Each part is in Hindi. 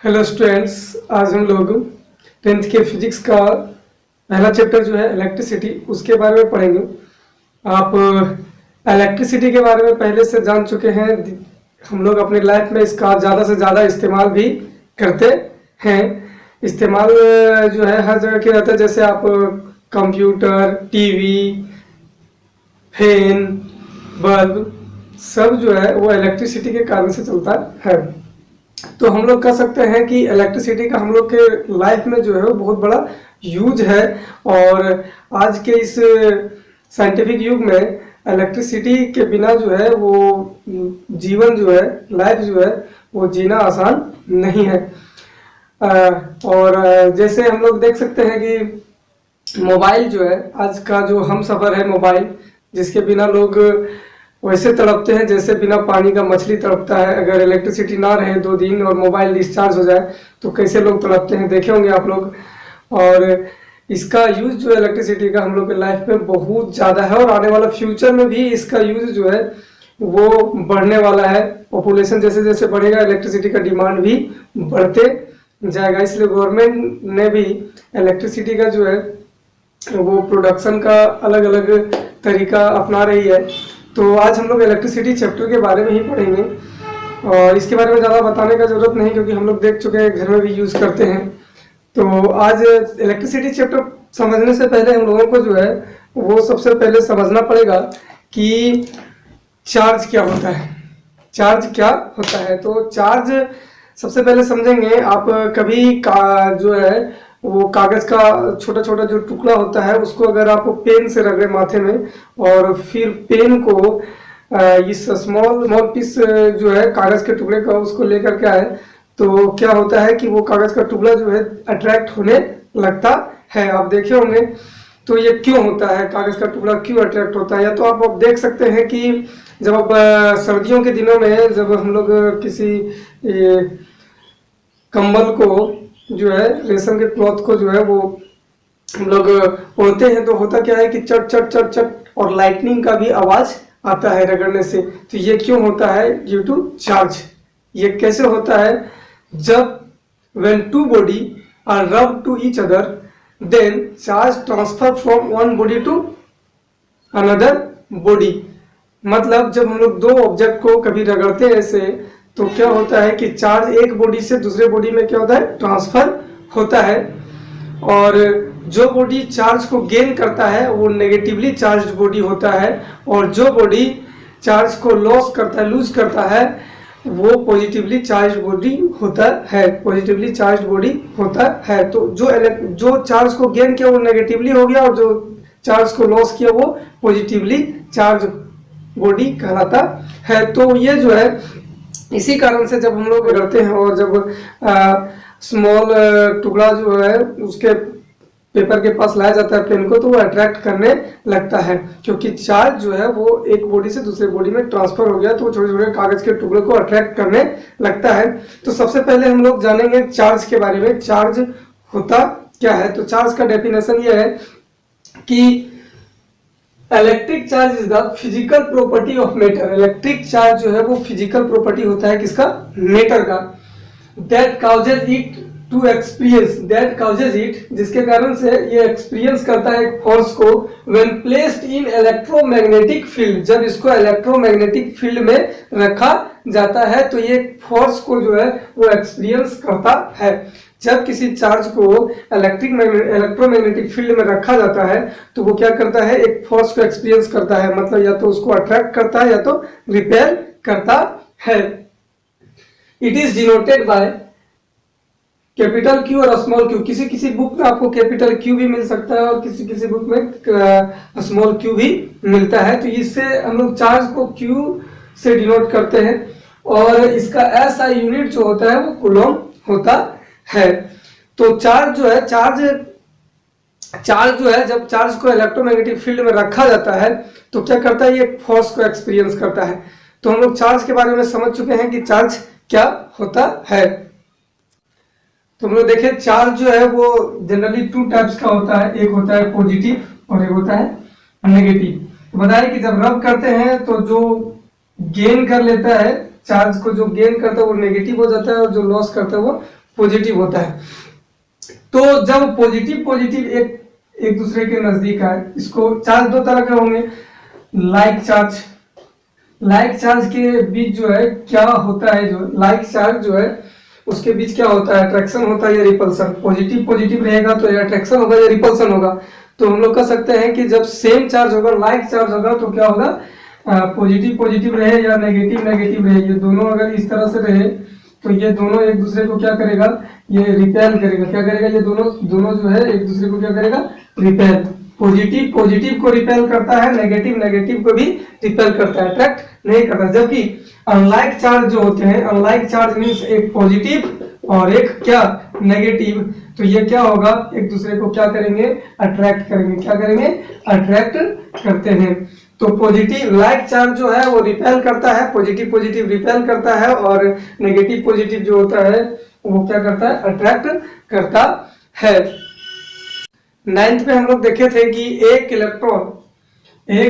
हेलो स्टूडेंट्स, आज हम लोग 10th के फिजिक्स का पहला चैप्टर जो है इलेक्ट्रिसिटी उसके बारे में पढ़ेंगे। आप इलेक्ट्रिसिटी के बारे में पहले से जान चुके हैं। हम लोग अपने लाइफ में इसका ज़्यादा से ज़्यादा इस्तेमाल भी करते हैं। इस्तेमाल जो है हर जगह के रहता है, जैसे आप कंप्यूटर, टीवी, फैन, बल्ब सब जो है वो इलेक्ट्रिसिटी के कारण से चलता है। तो हम लोग कह सकते हैं कि इलेक्ट्रिसिटी का हम लोग के लाइफ में जो है वो बहुत बड़ा यूज है। और आज के इस साइंटिफिक युग में इलेक्ट्रिसिटी के बिना जो है वो जीवन जो है, लाइफ जो है वो जीना आसान नहीं है। और जैसे हम लोग देख सकते हैं कि मोबाइल जो है, आज का जो हम सफ़र है मोबाइल, जिसके बिना लोग वैसे तड़पते हैं जैसे बिना पानी का मछली तड़पता है। अगर इलेक्ट्रिसिटी ना रहे 2 दिन और मोबाइल डिस्चार्ज हो जाए तो कैसे लोग तड़पते हैं, देखे होंगे आप लोग। और इसका यूज जो है इलेक्ट्रिसिटी का हम लोग के लाइफ में बहुत ज़्यादा है, और आने वाला फ्यूचर में भी इसका यूज जो है वो बढ़ने वाला है। पॉपुलेशन जैसे जैसे बढ़ेगा इलेक्ट्रिसिटी का डिमांड भी बढ़ते जाएगा। इसलिए गवर्नमेंट ने भी इलेक्ट्रिसिटी का जो है वो प्रोडक्शन का अलग अलग तरीका अपना रही है। तो आज हम लोग इलेक्ट्रिसिटी चैप्टर के बारे में ही पढ़ेंगे, और इसके बारे में ज़्यादा बताने का ज़रूरत नहीं क्योंकि हम लोग देख चुके हैं, घर में भी यूज़ करते हैं। तो आज इलेक्ट्रिसिटी चैप्टर समझने से पहले हम लोगों को जो है वो सबसे पहले समझना पड़ेगा कि चार्ज क्या होता है। चार्ज क्या होता है, तो चार्ज सबसे पहले समझेंगे। आप कभी जो है वो कागज का छोटा छोटा जो टुकड़ा होता है उसको अगर आप पेन से रगड़े माथे में, और फिर पेन को इस स्मॉल पीस जो है कागज के टुकड़े का उसको लेकर के आए, तो क्या होता है कि वो कागज का टुकड़ा जो है अट्रैक्ट होने लगता है। आप देखे होंगे। तो ये क्यों होता है, कागज का टुकड़ा क्यों अट्रैक्ट होता है? या तो आप देख सकते हैं कि जब आप सर्दियों के दिनों में जब हम लोग किसी कंबल को जो है, रेशम के क्लॉथ को जो है वो हम लोग ओढ़ते हैं, तो होता क्या है कि चट चट चट चट और लाइटनिंग का भी आवाज आता है रगड़ने से। तो ये क्यों होता है? Due to charge. ये कैसे होता है? जब when two body are rubbed to each other, then charge transfer from one body to another body। मतलब जब हम लोग 2 ऑब्जेक्ट को कभी रगड़ते हैं ऐसे, तो क्या होता है कि चार्ज एक बॉडी से दूसरे बॉडी में क्या होता है, ट्रांसफर होता है। और जो बॉडी चार्ज को गेन करता है वो नेगेटिवली चार्ज्ड बॉडी होता है, और जो बॉडी चार्ज को लॉस करता है, लूज करता है, वो पॉजिटिवली चार्ज्ड बॉडी होता है। पॉजिटिवली चार्ज्ड बॉडी होता है। तो जो चार्ज को गेन किया वो नेगेटिवली हो गया, और जो चार्ज को लॉस किया वो पॉजिटिवली चार्ज बॉडी कहलाता है। तो ये जो है इसी कारण से जब हम लोग रगड़ते हैं और जब स्मॉल टुकड़ा जो है उसके पेपर के पास लाया जाता है पेन को, तो वो अट्रैक्ट करने लगता है, क्योंकि चार्ज जो है वो एक बॉडी से दूसरे बॉडी में ट्रांसफर हो गया, तो वो छोटे छोटे कागज के टुकड़े को अट्रैक्ट करने लगता है। तो सबसे पहले हम लोग जानेंगे चार्ज के बारे में। चार्ज होता क्या है? तो चार्ज का डेफिनेशन ये है कि electric charge is the physical property of matter. Electric charge जो है वो फिजिकल प्रॉपर्टी होता है किसका? मैटर का। That causes it to experience, that causes it, जिसके कारण से ये एक्सपीरियंस करता है एक फोर्स को, when placed in electromagnetic field. जब इसको इलेक्ट्रोमैग्नेटिक फील्ड में रखा जाता है तो ये फोर्स को जो है वो एक्सपीरियंस करता है। जब किसी चार्ज को इलेक्ट्रोमैग्नेटिक फील्ड में रखा जाता है तो वो क्या करता है, एक फोर्स को एक्सपीरियंस करता है। मतलब या तो उसको अट्रैक्ट करता है या तो रिपेल करता है। It is denoted by capital Q और स्मॉल क्यू। किसी किसी बुक में आपको कैपिटल क्यू भी मिल सकता है और किसी किसी बुक में स्मॉल क्यू भी मिलता है। तो इससे हम लोग चार्ज को क्यू से डिनोट करते हैं, और इसका एसआई यूनिट जो होता है वो कूलम होता है। तो चार्ज जो है, चार्ज जो है जब चार्ज को इलेक्ट्रोमैग्नेटिक फील्ड में रखा जाता है तो क्या करता है, ये फोर्स को एक्सपीरियंस करता है। तो हम लोग चार्ज के बारे में समझ चुके हैं कि चार्ज क्या होता है। तो हम लोग देखें, चार्ज जो है वो जनरली 2 टाइप्स का होता है। एक होता है पॉजिटिव और एक होता है नेगेटिव। तो बताया कि जब रब करते हैं तो जो गेन कर लेता है, चार्ज को जो गेन करता है वो नेगेटिव हो जाता है, और जो लॉस करता है वो पॉजिटिव होता है। तो जब पॉजिटिव पॉजिटिव एक एक दूसरे के नजदीक आए, इसको चार्ज दो तरह के होंगे, लाइक चार्ज के बीच जो है क्या होता है, जो लाइक चार्ज जो है उसके बीच क्या होता है, अट्रैक्शन होता है या रिपल्सन। पॉजिटिव पॉजिटिव रहेगा तो या अट्रैक्शन होगा या रिपल्सन होगा। तो हम लोग कह सकते हैं कि जब सेम चार्ज होगा, लाइक चार्ज होगा, तो क्या होगा, पॉजिटिव पॉजिटिव रहे या नेगेटिव नेगेटिव रहे, ये दोनों अगर इस तरह से रहे तो ये दोनों एक दूसरे को क्या करेगा, ये रिपेल करेगा। क्या करेगा, ये दोनों जो है एक दूसरे को क्या करेगा, रिपेल। पॉजिटिव पॉजिटिव को रिपेल करता है, नेगेटिव नेगेटिव को भी रिपेल करता है, अट्रैक्ट नहीं करता। जबकि अनलाइक चार्ज जो होते हैं, अनलाइक चार्ज मीन्स एक पॉजिटिव और एक क्या, नेगेटिव, तो ये क्या होगा, एक दूसरे को क्या करेंगे, अट्रैक्ट करेंगे। क्या करेंगे, अट्रैक्ट करते हैं। तो पॉजिटिव लाइक चार्ज जो है वो रिपेल करता है, पॉजिटिव पॉजिटिव रिपेल करता है, और नेगेटिव पॉजिटिव जो होता है वो क्या करता है, अट्रैक्ट करता है। 9th में हम लोग देखे थे कि एक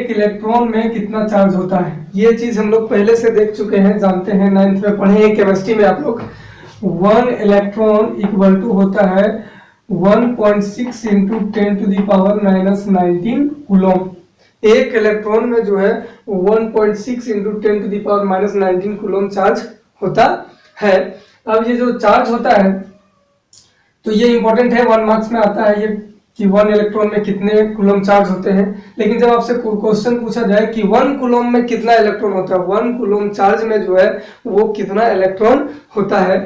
इलेक्ट्रॉन में कितना चार्ज होता है। ये चीज हम लोग पहले से देख चुके हैं, जानते हैं, 9th में पढ़े हैं केमिस्ट्री में आप लोग। 1 इलेक्ट्रॉन इक्वल टू होता है 1.6 इंटू 10⁻⁻19 कूलम। एक इलेक्ट्रॉन में जो है 1.6 इंटू 10⁻⁻19 कूलम चार्ज होता है। अब ये जो चार्ज होता है तो ये इंपॉर्टेंट है, 1 मार्क्स में आता है ये कि 1 इलेक्ट्रॉन में कितने कूलम चार्ज होते हैं। लेकिन जब आपसे क्वेश्चन पूछा जाए कि 1 कूलम में कितना इलेक्ट्रॉन होता है, 1 कूलम चार्ज में जो है वो कितना इलेक्ट्रॉन होता है,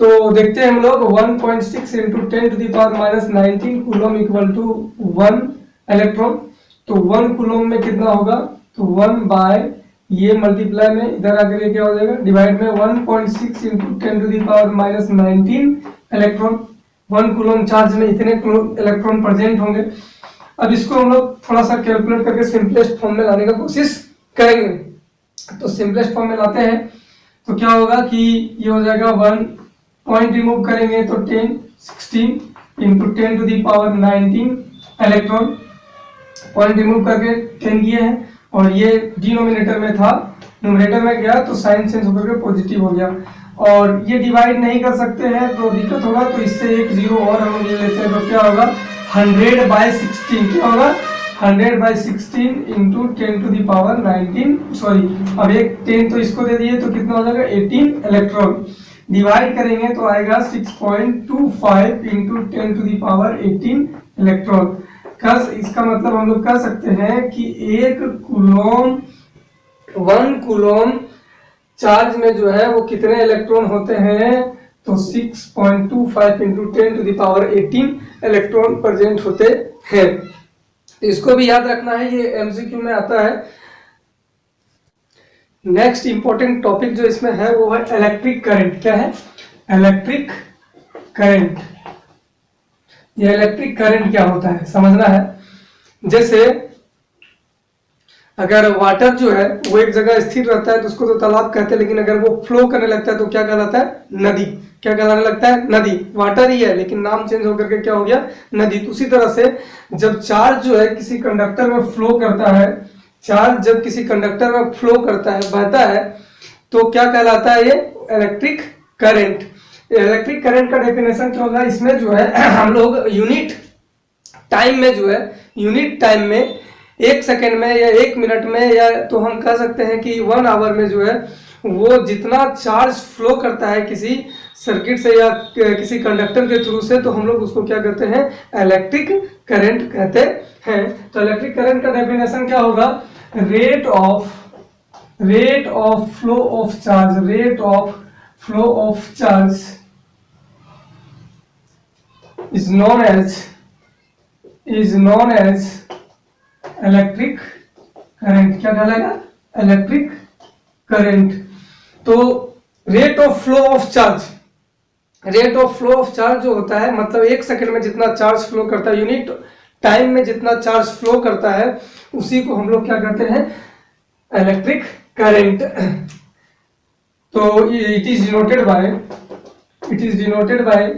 तो देखते हैं हम लोग। 1.6 into 10⁻⁻19 coulomb equal to 1 electron. तो 1 कूलम में कितना होगा, तो 1 बाय ये मल्टीप्लाई में इधर आकर ये क्या हो जाएगा, डिवाइड में 1.6 इंटू 10⁻⁻19 इलेक्ट्रॉन। 1 कूलम चार्ज में इतने इलेक्ट्रॉन प्रेजेंट होंगे। अब इसको हम लोग थोड़ा सा कैलकुलेट करके सिंपलेस्ट फॉर्म में लाने का कोशिश करेंगे। तो सिंपलेस्ट फॉर्म में लाते हैं तो क्या होगा कि ये हो जाएगा 1 पॉइंट रिमूव करेंगे तो 16 इंटू 10⁻19 इलेक्ट्रॉन। पॉइंट रिमूव करके 10 किए हैं, और ये डिनोमिनेटर में था, न्यूमरेटर में गया तो साइन चेंज होकर के पॉजिटिव हो गया। और ये डिवाइड नहीं कर सकते हैं तो दिक्कत होगा, तो इससे एक जीरो और हम ले लेते हैं, तो क्या होगा 100/16। क्या होगा 100/16 इंटू 10⁻19, सॉरी अब एक 10 तो इसको दे दिए तो कितना हो जाएगा 18 इलेक्ट्रॉन। डिवाइड करेंगे तो आएगा 6.25 इंटू 10⁻18 इलेक्ट्रॉन। इसका मतलब हम लोग कह सकते हैं कि 1 कूलम चार्ज में जो है वो कितने इलेक्ट्रॉन होते हैं, तो 6.25 इंटू 10⁻18 इलेक्ट्रॉन प्रेजेंट होते हैं। तो इसको भी याद रखना है, ये एमसीक्यू में आता है। नेक्स्ट इंपॉर्टेंट टॉपिक जो इसमें है वो है इलेक्ट्रिक करंट। क्या है, इलेक्ट्रिक करंट। ये इलेक्ट्रिक करंट क्या होता है समझना है। जैसे अगर वाटर जो है वो एक जगह स्थिर रहता है तो उसको तो तालाब कहते हैं, लेकिन अगर वो फ्लो करने लगता है तो क्या कहलाता है, नदी। क्या कहलाने लगता है, नदी। वाटर ही है लेकिन नाम चेंज होकर के क्या हो गया, नदी। तो उसी तरह से जब चार्ज जो है किसी कंडक्टर में फ्लो करता है, चार्ज जब किसी कंडक्टर में फ्लो करता है, बहता है, तो क्या कहलाता है, ये इलेक्ट्रिक करंट। इलेक्ट्रिक करंट का डेफिनेशन क्या होगा, इसमें जो है हम लोग यूनिट टाइम में जो है, यूनिट टाइम में 1 सेकेंड में या 1 मिनट में, या तो हम कह सकते हैं कि 1 आवर में जो है वो जितना चार्ज फ्लो करता है किसी सर्किट से या किसी कंडक्टर के थ्रू से, तो हम लोग उसको क्या कहते हैं, इलेक्ट्रिक करंट कहते हैं। तो इलेक्ट्रिक करंट का डेफिनेशन क्या होगा, rate of flow of charge, rate of flow of charge is known as electric current. क्या कहलाएगा, इलेक्ट्रिक करंट। तो rate of flow of charge, rate of flow of charge जो होता है, मतलब 1 सेकंड में जितना चार्ज फ्लो करता है, यूनिट टाइम में जितना चार्ज फ्लो करता है, उसी को हम लोग क्या कहते हैं, इलेक्ट्रिक करंट। तो it is denoted by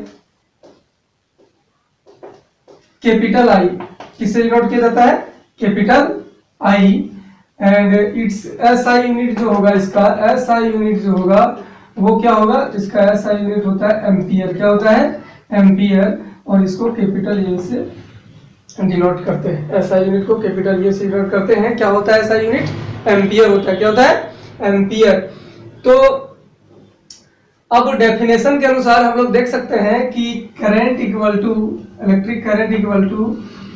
capital I. किससे डिनोट किया जाता है, capital I. And it's SI unit जो होगा, इसका एसआई यूनिट जो होगा वो क्या होगा, इसका ऐसा यूनिट होता है एम्पियर। क्या होता है, एम्पियर। और इसको कैपिटल ए से डिनोट करते हैं, ऐसा यूनिट को कैपिटल ए से डिनोट करते हैं। क्या होता है ऐसा यूनिट, एम्पियर होता है। क्या होता है, एम्पियर। तो अब डेफिनेशन के अनुसार हम लोग देख सकते हैं कि current equal to, electric current equal to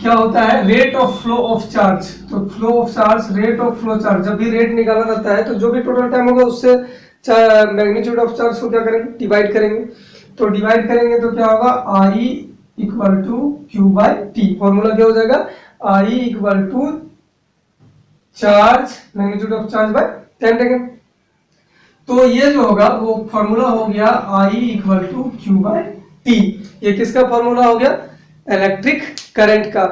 क्या होता है, rate of flow of charge. तो flow of charge, rate of flow charge, जब भी रेट निकाला जाता है तो जो भी टोटल टाइम होगा उससे मैग्नीट्यूड ऑफ चार्ज को क्या करेंगे, डिवाइड करेंगे। तो डिवाइड करेंगे तो क्या होगा, I equal to Q by T. Formula क्या हो जाएगा, I equal to charge magnitude of charge by time taken. तो ये जो होगा वो फॉर्मूला हो गया I equal to Q by T. ये किसका फॉर्मूला हो गया, इलेक्ट्रिक करंट का।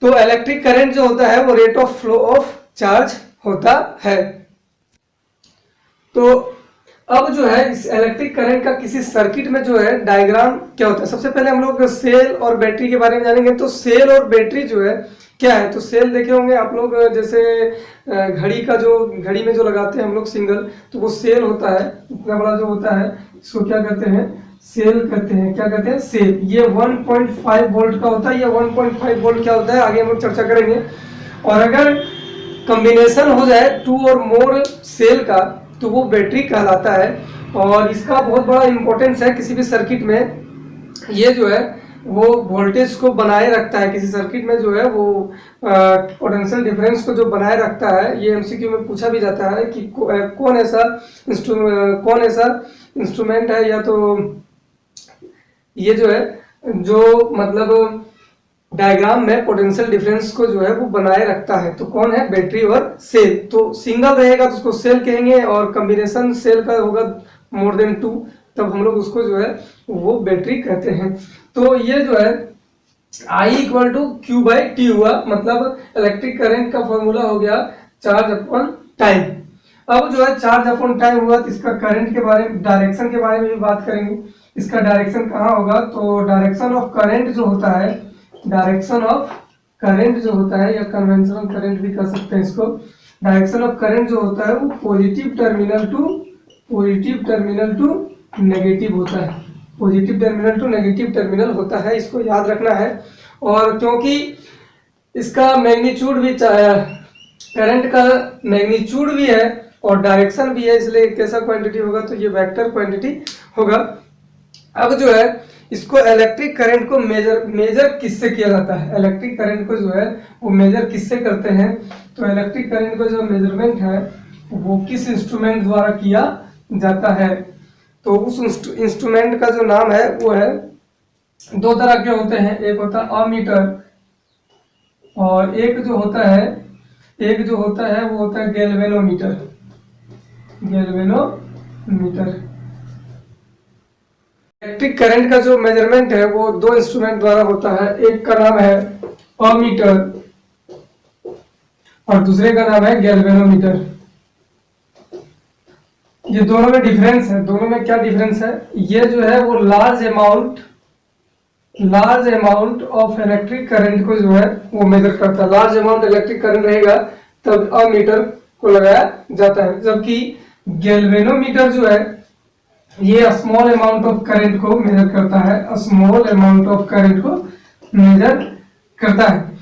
तो इलेक्ट्रिक करंट जो होता है वो rate of flow of charge होता है। तो अब जो है इस इलेक्ट्रिक करंट का किसी सर्किट में जो है डायग्राम क्या होता है, सबसे पहले हम लोग सेल और बैटरी के बारे में जानेंगे। तो सेल और बैटरी जो है क्या है, तो सेल देखे होंगे आप लोग, जैसे घड़ी का जो, घड़ी में जो लगाते हैं हम लोग सिंगल, तो वो सेल होता है, इतना बड़ा जो होता है, इसको क्या कहते हैं, सेल कहते हैं। क्या कहते हैं, सेल। ये 1.5 वोल्ट का होता है। ये 1.5 वोल्ट क्या होता है आगे हम लोग चर्चा करेंगे। और अगर कॉम्बिनेशन हो जाए 2 और मोर सेल का तो वो बैटरी कहलाता है। और इसका बहुत बड़ा इंपॉर्टेंस है किसी भी सर्किट में। ये जो है वो वोल्टेज को बनाए रखता है, किसी सर्किट में जो है वो पोटेंशियल डिफरेंस को जो बनाए रखता है। ये एमसीक्यू में पूछा भी जाता है कि कौन ऐसा इंस्ट्रूमेंट है, या तो ये जो है जो मतलब डायग्राम में पोटेंशियल डिफरेंस को जो है वो बनाए रखता है, तो कौन है, बैटरी और सेल। तो सिंगल रहेगा तो उसको सेल कहेंगे, और कॉम्बिनेशन सेल का होगा मोर देन 2, तब हम लोग उसको जो है वो बैटरी कहते हैं। तो ये जो है I equal to Q by T हुआ, मतलब इलेक्ट्रिक करंट का फॉर्मूला हो गया चार्ज अपॉन टाइम। अब जो है चार्ज अपॉन टाइम हुआ तो इसका करंट के बारे में, डायरेक्शन के बारे में भी बात करेंगे। इसका डायरेक्शन कहाँ होगा, तो डायरेक्शन ऑफ करंट जो होता है, डायरेक्शन ऑफ करंट जो होता है, या कन्वेंशनल करंट भी कह सकते हैं इसको, डायरेक्शन ऑफ करंट जो होता है वो पॉजिटिव टर्मिनल टू नेगेटिव होता है। Positive terminal to negative terminal होता है, इसको याद रखना है। और क्योंकि इसका मैग्नीट्यूड भी, करंट का मैग्नीट्यूड भी है और डायरेक्शन भी है, इसलिए कैसा क्वांटिटी होगा, तो ये वेक्टर क्वांटिटी होगा। अब जो है इसको इलेक्ट्रिक करंट को मेजर किससे किया जाता है, इलेक्ट्रिक करंट को जो है वो मेजर किससे करते हैं, तो इलेक्ट्रिक करंट को जो मेजरमेंट है वो किस इंस्ट्रूमेंट द्वारा किया जाता है। तो उस इंस्ट्रूमेंट का जो नाम है वो है, 2 तरह के होते हैं, एक होता है अमीटर और एक जो होता है वो होता है गैल्वेनोमीटर। इलेक्ट्रिक करंट का जो मेजरमेंट है वो 2 इंस्ट्रूमेंट द्वारा होता है, एक का नाम है अमीटर और दूसरे का नाम है गैल्वेनोमीटर। ये दोनों में डिफरेंस है, दोनों में क्या डिफरेंस है, ये जो है वो large amount of electric current को जो है वो मेजर करता है। लार्ज अमाउंट इलेक्ट्रिक करंट रहेगा तब अमीटर को लगाया जाता है, जबकि गैल्वेनोमीटर जो है ये स्मॉल अमाउंट ऑफ करंट को मेजर करता है, स्मॉल अमाउंट ऑफ करंट को मेजर करता है।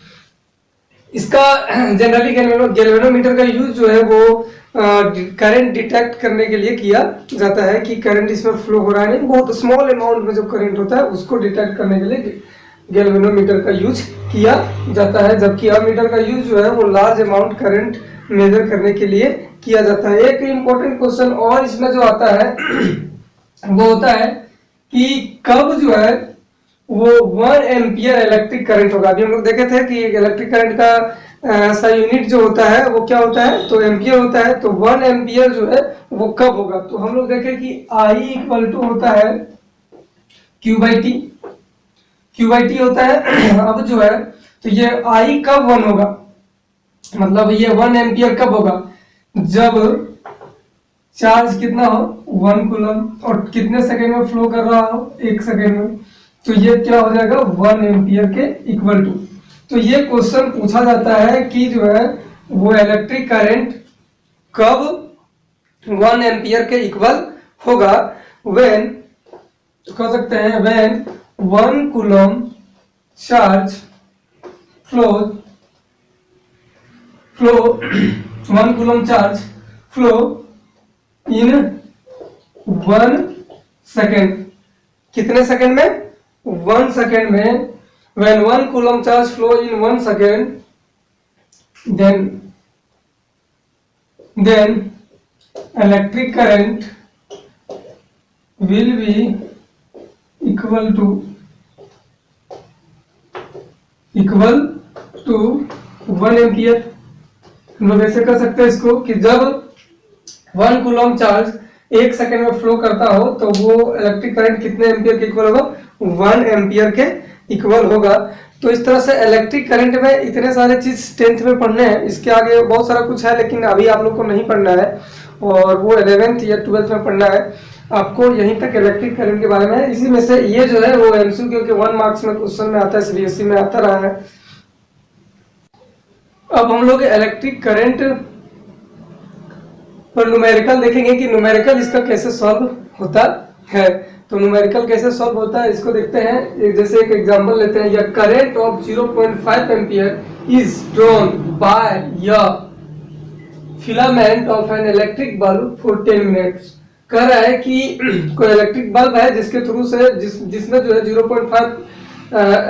इसका जनरली गैल्वेनोमीटर का यूज जो है वो करंट डिटेक्ट करने के लिए किया जाता है कि करंट इसमें फ्लो हो रहा है नहीं, बहुत स्मॉल अमाउंट में जो करंट होता है उसको डिटेक्ट करने के लिए गैल्वेनोमीटर का यूज किया जाता है, जबकि अमीटर का यूज जो है वो लार्ज अमाउंट करंट मेजर करने के लिए किया जाता है। एक इम्पोर्टेंट क्वेश्चन और इसमें जो आता है वो होता है कि कब जो है वो 1 एम्पियर इलेक्ट्रिक करंट होगा। अभी हम लोग देखे थे कि इलेक्ट्रिक करंट का ऐसा यूनिट जो होता है वो क्या होता है, तो एम्पियर होता है। तो 1 एम्पियर जो है वो कब होगा, तो हम लोग देखें कि I इक्वल टू होता है Q बाई टी होता है। अब जो है तो ये I कब 1 होगा, मतलब ये 1 एम्पियर कब होगा, जब चार्ज कितना हो 1 कूलम और कितने सेकंड में फ्लो कर रहा हो 1 सेकंड में, तो ये क्या हो जाएगा 1 एम्पियर के इक्वल टू। तो ये क्वेश्चन पूछा जाता है कि जो है वो इलेक्ट्रिक करंट कब 1 एम्पियर के इक्वल होगा व्हेन, कह सकते हैं when 1 coulomb charge flow 1 coulomb charge flow in 1 second. कितने सेकेंड में? 1 सेकेंड में। when 1 coulomb charge flow in 1 second, then electric current will be equal to 1 ampere. हम लोग ऐसे कर सकते हैं इसको कि जब 1 कूलम चार्ज 1 सेकेंड में फ्लो करता हो तो वो इलेक्ट्रिक करंट कितने एम्पियर के इक्वल होगा? 1 एम्पियर के इक्वल होगा। तो इस तरह से इलेक्ट्रिक करंट में इतने सारे चीज 10th में पढ़ने हैं, इसके आगे बहुत सारा कुछ है लेकिन अभी आप लोग को नहीं पढ़ना है, और वो 11th या 12th में पढ़ना है आपको। यहीं तक इलेक्ट्रिक करंट के बारे में, इसी में से ये जो है वो एमसीक्यू के 1 मार्क्स में क्वेश्चन में आता है, सीबीएसई में आता रहा है। अब हम लोग इलेक्ट्रिक करंट पर न्यूमेरिकल देखेंगे कि न्यूमेरिकल इसका कैसे सॉल्व होता है। तो न्यूमेरिकल कैसे सॉल्व होता है इसको देखते हैं। जैसे एक एग्जांपल लेते हैं, या current of 0.5 ampere is drawn by या filament of an electric bulb for 10 minutes. कह रहा है कि कोई इलेक्ट्रिक बल्ब है जिसके थ्रू से जिसमें जो है 0.5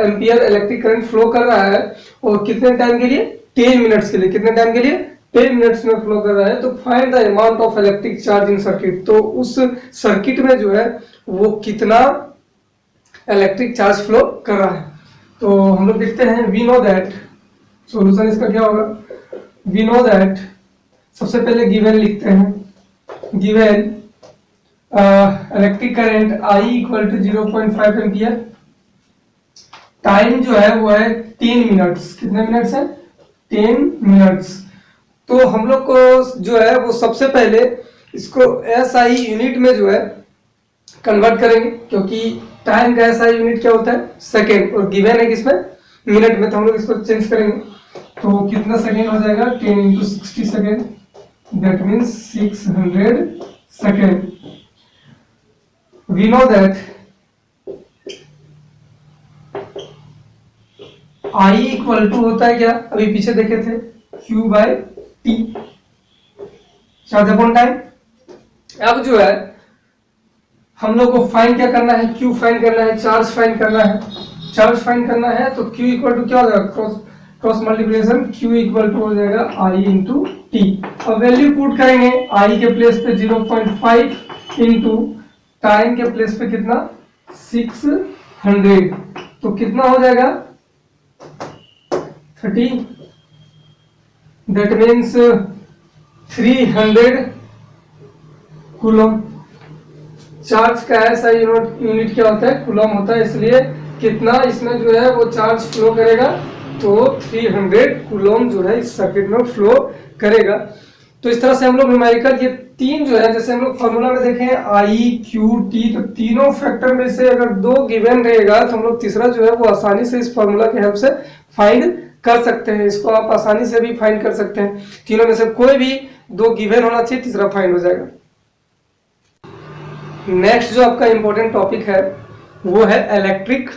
एम्पियर इलेक्ट्रिक करंट फ्लो कर रहा है, और कितने टाइम के लिए? 10 मिनट्स के लिए। कितने टाइम के लिए? 10 मिनट्स में फ्लो कर रहा है। तो find the amount of electric charge in circuit. तो उस सर्किट में जो है वो कितना इलेक्ट्रिक चार्ज फ्लो कर रहा है। तो हम लोग देखते हैं, वी नो दैट, सॉल्यूशन इसका क्या होगा? वी नो दैट, सबसे पहले गिवन लिखते हैं, given electric current I equal to 0.5 ampere, time जो है वो है 10 मिनट्स। कितने मिनट्स है? 10 मिनट्स। तो हम लोग को जो है वो सबसे पहले इसको SI यूनिट में जो है कन्वर्ट करेंगे, क्योंकि टाइम का SI यूनिट क्या होता है? सेकेंड, और गिवन है किसमें? मिनट में। तो हम लोग इसको चेंज करेंगे, तो कितना सेकेंड हो जाएगा? 10 into 60 second, that means 600 second. We know that I equal to होता है क्या? अभी पीछे देखे थे, Q by T, charge upon time. अब जो है हम लोग को फाइंड क्या करना है? Q फाइंड करना है, चार्ज फाइंड करना है। चार्ज फाइंड करना है तो Q इक्वल टू क्या हो जाएगा? Cross multiplication, Q equal to हो जाएगा I इंटू टी। अब वैल्यू पुट करेंगे, I के प्लेस पे 0.5 इंटू टाइम के प्लेस पे कितना? 600। तो कितना हो जाएगा? 30, दैट मीन्स 300 कूलम। चार्ज का SI यूनिट क्या होता है? कूलम होता है, इसलिए कितना इसमें जो है वो चार्ज फ्लो करेगा? तो 300 कूलम जो है इस सर्किट में फ्लो करेगा। तो इस तरह से हम लोग न्यूमेरिकल ये तीन जो है, जैसे हम लोग फॉर्मूला में देखें I, Q, T, तो तीनों फैक्टर में से अगर 2 गिवन रहेगा तो हम लोग तीसरा जो है वो आसानी से इस फॉर्मूला की हेल्प से फाइंड कर सकते हैं। इसको आप आसानी से भी फाइंड कर सकते हैं। तीनों में से कोई भी 2 गिवन होना चाहिए, तीसरा फाइंड हो जाएगा। नेक्स्ट जो आपका इंपॉर्टेंट टॉपिक है वो है इलेक्ट्रिक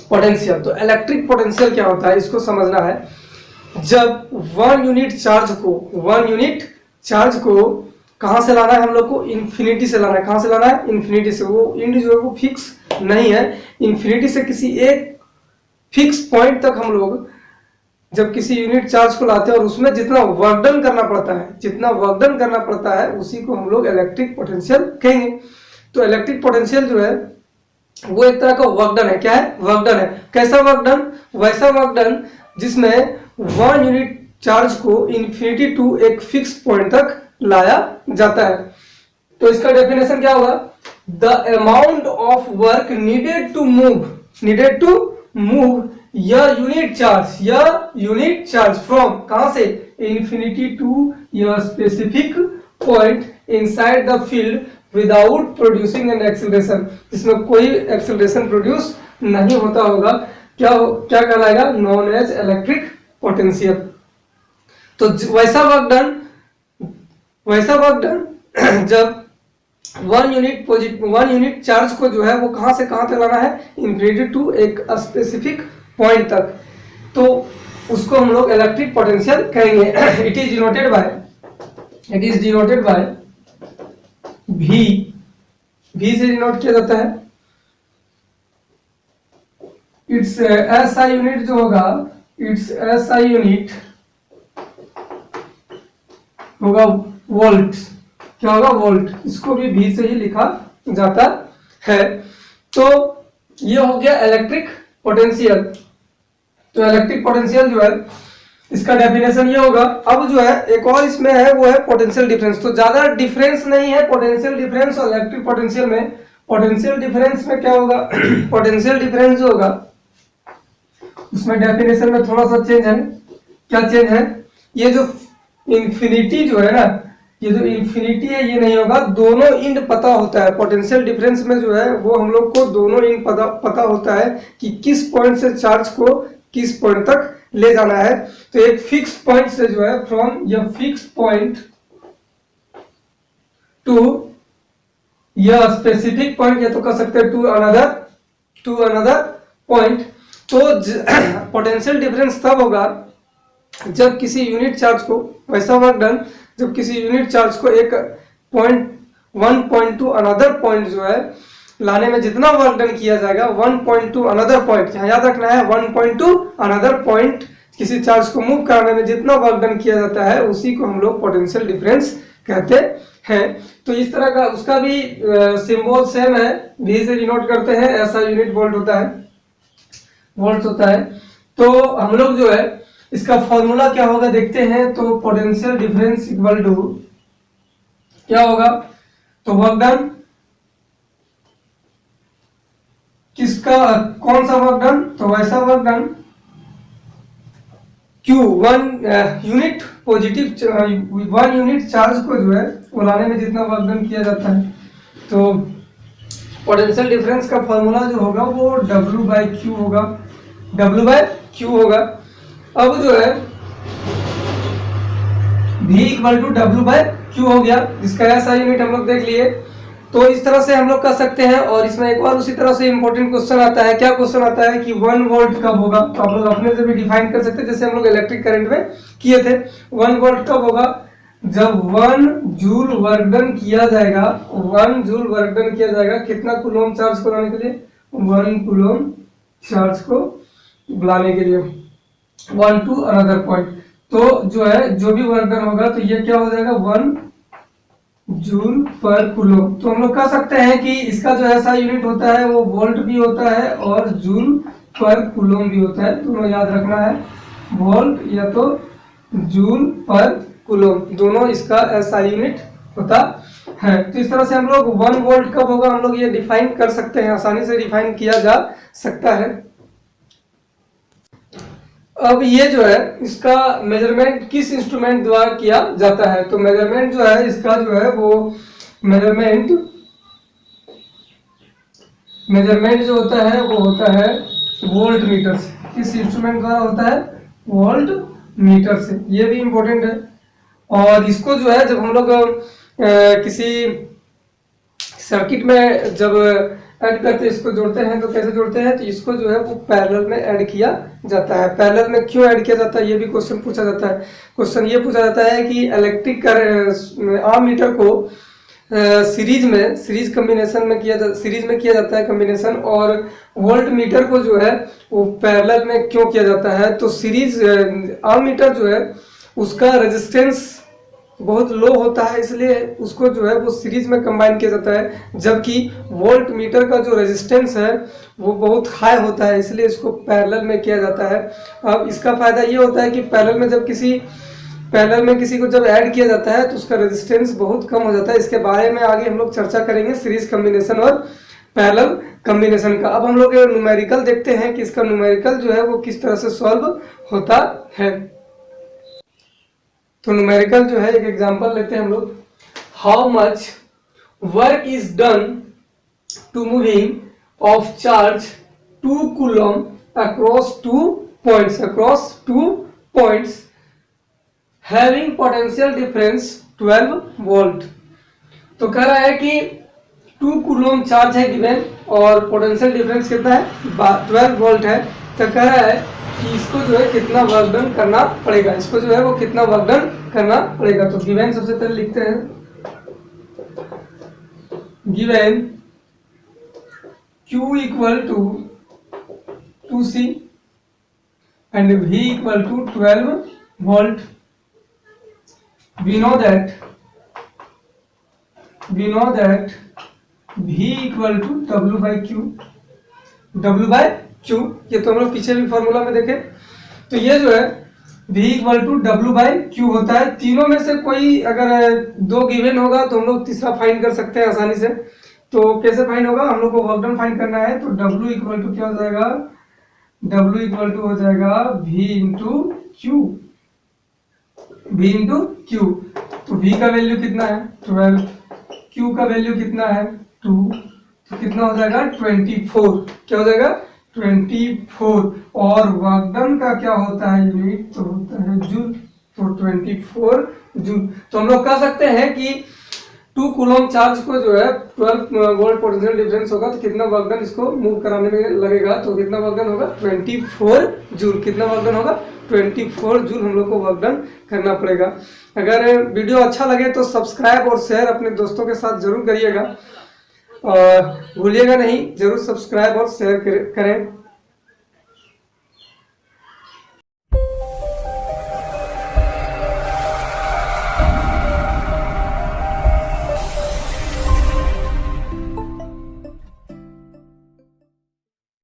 पोटेंशियल। तो इलेक्ट्रिक पोटेंशियल क्या होता है इसको समझना है। जब 1 यूनिट चार्ज को कहां से लाना है? हम लोग को इन्फिनिटी से लाना है। कहां से लाना है? इन्फिनिटी से। वो इंड जो है वो फिक्स नहीं है, इन्फिनिटी से किसी एक फिक्स पॉइंट तक हम लोग जब किसी यूनिट चार्ज को लाते हैं और उसमें जितना वर्क डन करना पड़ता है उसी को हम लोग इलेक्ट्रिक पोटेंशियल कहेंगे। तो इलेक्ट्रिक पोटेंशियल जो है वो एक तरह का वर्क डन है। क्या है? वर्क डन है। कैसा वर्क डन? वैसा वर्क डन जिसमें 1 यूनिट चार्ज को इन्फिनिटी टू एक फिक्स पॉइंट तक लाया जाता है। तो इसका डेफिनेशन क्या होगा? The amount of work needed to move unit charge from कहां से? Infinity to your specific point inside the field without producing an acceleration. इसमें कोई एक्सेलरेशन प्रोड्यूस नहीं होता होगा। क्या कहलाएगा? Known as electric potential. तो वैसा वर्क डन जब 1 यूनिट चार्ज को जो है वो कहां से कहां तक लाना है, इन्फिनिटी टू एक स्पेसिफिक पॉइंट तक, तो उसको हम लोग इलेक्ट्रिक पोटेंशियल कहेंगे। It is denoted by V से डिनोट किया जाता है। इट्स SI यूनिट जो होगा, इट्स SI यूनिट होगा वोल्ट। क्या होगा, वोल्ट। इसको भी V से ही लिखा जाता है। तो ये हो गया इलेक्ट्रिक पोटेंशियल। तो इलेक्ट्रिक पोटेंशियल जो है इसका डेफिनेशन ये होगा। अब जो है एक और इसमें है, वो है पोटेंशियल डिफरेंस। तो ज्यादा डिफरेंस नहीं है पोटेंशियल डिफरेंस और इलेक्ट्रिक पोटेंशियल में। पोटेंशियल डिफरेंस में क्या होगा, पोटेंशियल डिफरेंस जो होगा उसमें डेफिनेशन में थोड़ा सा चेंज है। क्या चेंज है, ये जो इंफिनिटी जो है ना, ये जो इंफिनिटी है ये नहीं होगा, दोनों इंड पता होता है। पोटेंशियल डिफरेंस में जो है वो हम लोग को दोनों इंड पता होता है कि किस पॉइंट से चार्ज को किस पॉइंट तक ले जाना है। तो एक फिक्स पॉइंट से जो है फ्रॉम या फिक्स पॉइंट टू या स्पेसिफिक पॉइंट, या तो कह सकते हैं टू अनदर पॉइंट। तो पोटेंशियल डिफरेंस तब होगा जब किसी यूनिट चार्ज को, वैसा वर्क डन जब किसी यूनिट चार्ज को एक one point two another point जो है लाने में जितना वर्क डन किया जाएगा, 1 पॉइंट टू अनदर पॉइंट, यहाँ याद रखना है 1 पॉइंट टू अनदर पॉइंट, किसी चार्ज को मूव कराने में जितना वर्क डन किया जाता है उसी को हम लोग पोटेंशियल डिफरेंस कहते हैं। तो इस तरह का उसका भी सिंबल सेम है, V से डिनोट करते हैं, ऐसा यूनिट वोल्ट होता है। तो हम लोग जो है इसका फॉर्मूला क्या होगा देखते हैं। तो पोटेंशियल डिफरेंस इक्वल टू क्या होगा, तो वर्क डन किसका, कौन सा वर्क डन, तो वैसा work done Q 1 unit positive 1 unit charge को जो है वो लाने में जितना वर्क डन किया जाता है। तो पोटेंशियल डिफरेंस का फॉर्मूला जो होगा वो W/Q होगा। अब जो है V इक्वल टू W/Q हो गया, जिसका ऐसा यूनिट हम लोग देख लिए। तो इस तरह से हम लोग कर सकते हैं। और इसमें एक और उसी तरह से इंपॉर्टेंट क्वेश्चन आता है। क्या क्वेश्चन आता है कि 1 वोल्ट कब होगा, तो आप लोग अपने से भी डिफाइन कर सकते हैं, जैसे हम लोग इलेक्ट्रिक करंट में किए थे। 1 वोल्ट कब होगा, जब 1 जूल वर्क डन किया जाएगा, 1 जूल वर्क डन किया जाएगा कितना कूलम चार्ज को लाने के लिए, 1 कूलम चार्ज को लाने के लिए 1 टू अनदर पॉइंट। तो जो है जो भी वर्क डन होगा तो ये क्या हो जाएगा 1 जूल पर कूलम। तो हम लोग कह सकते हैं कि इसका जो ऐसा यूनिट होता है वो वोल्ट भी होता है और जूल पर कूलम भी होता है। दोनों याद रखना है, वोल्ट या तो जूल पर कूलम, दोनों इसका ऐसा यूनिट होता है। तो इस तरह से हम लोग 1 वोल्ट कब होगा हम लोग ये डिफाइन कर सकते हैं, आसानी से डिफाइन किया जा सकता है। अब ये जो है इसका मेजरमेंट किस इंस्ट्रूमेंट द्वारा किया जाता है, तो मेजरमेंट जो है इसका जो है वो मेजरमेंट जो होता है वो होता है वोल्ट मीटर से। किस इंस्ट्रूमेंट द्वारा होता है, वोल्ट मीटर से। ये भी इंपॉर्टेंट है। और इसको जो है जब हम लोग किसी सर्किट में जब ऐड करते हैं, इसको जोड़ते हैं, तो कैसे जोड़ते हैं, तो इसको जो है वो पैरेलल में ऐड किया जाता है। पैरेलल में क्यों ऐड किया जाता है ये भी क्वेश्चन पूछा जाता है। क्वेश्चन ये पूछा जाता है कि इलेक्ट्रिक आम मीटर को सीरीज में किया जाता है कॉम्बिनेशन, और वोल्ट मीटर को जो है वो पैरेलल में क्यों किया जाता है। तो सीरीज आम मीटर जो है उसका रेजिस्टेंस बहुत लो होता है, इसलिए उसको जो है वो सीरीज में कंबाइन किया जाता है, जबकि वोल्ट मीटर का जो रेजिस्टेंस है वो बहुत हाई होता है, इसलिए इसको पैरेलल में किया जाता है। अब इसका फायदा ये होता है कि पैरेलल में किसी को जब ऐड किया जाता है तो उसका रेजिस्टेंस बहुत कम हो जाता है। इसके बारे में आगे हम लोग चर्चा करेंगे, सीरीज कॉम्बिनेशन और पैरेलल कॉम्बिनेशन का। अब हम लोग न्यूमेरिकल देखते हैं कि इसका न्यूमेरिकल जो है वो किस तरह से सॉल्व होता है। तो न्यूमेरिकल जो है एक एग्जांपल लेते हैं हम लोग। How much work is done to moving of charge 2 coulomb across two points having potential difference 12 volt. तो कह रहा है कि 2 कूलम चार्ज है गिवन और पोटेंशियल डिफरेंस कितना है 12 वोल्ट है। तो कह रहा है कि इसको जो है कितना वर्क डन करना पड़ेगा, इसको जो है वो कितना वर्क डन करना पड़ेगा। तो गिवन सबसे पहले लिखते हैं, given Q equal to 2C and V equal to 12 volt. We know that V equal to W by Q, ये तो हम लोग पीछे भी फॉर्मूला में देखे। तो ये जो है V equal to W by Q होता है। तीनों में से कोई अगर 2 गिवन होगा तो हम लोग तीसरा फाइंड कर सकते हैं आसानी से। तो कैसे फाइंड होगा, हम लोग को वर्क डन फाइंड करना है। तो W इक्वल टू क्या हो जाएगा, W इक्वल टू हो जाएगा V इंटू क्यू, तो V का वैल्यू कितना है 12, Q का वैल्यू कितना है 2, तो कितना हो जाएगा 24, क्या हो जाएगा 24। और वर्क डन का क्या होता है यूनिट, तो होता है जूल, तो 24 जूल। तो हम लोग कह सकते हैं कि 2 कूलम चार्ज को जो है 12 वोल्ट पोटेंशियल डिफरेंस होगा तो कितना वर्क डन इसको मूव कराने में लगेगा, तो कितना वर्क डन होगा 24 जूल। कितना वर्क डन होगा 24 जूल हम लोग को वर्क डन करना पड़ेगा। अगर वीडियो अच्छा लगे तो सब्सक्राइब और शेयर अपने दोस्तों के साथ जरूर करिएगा और भूलिएगा नहीं, जरूर सब्सक्राइब और शेयर करें।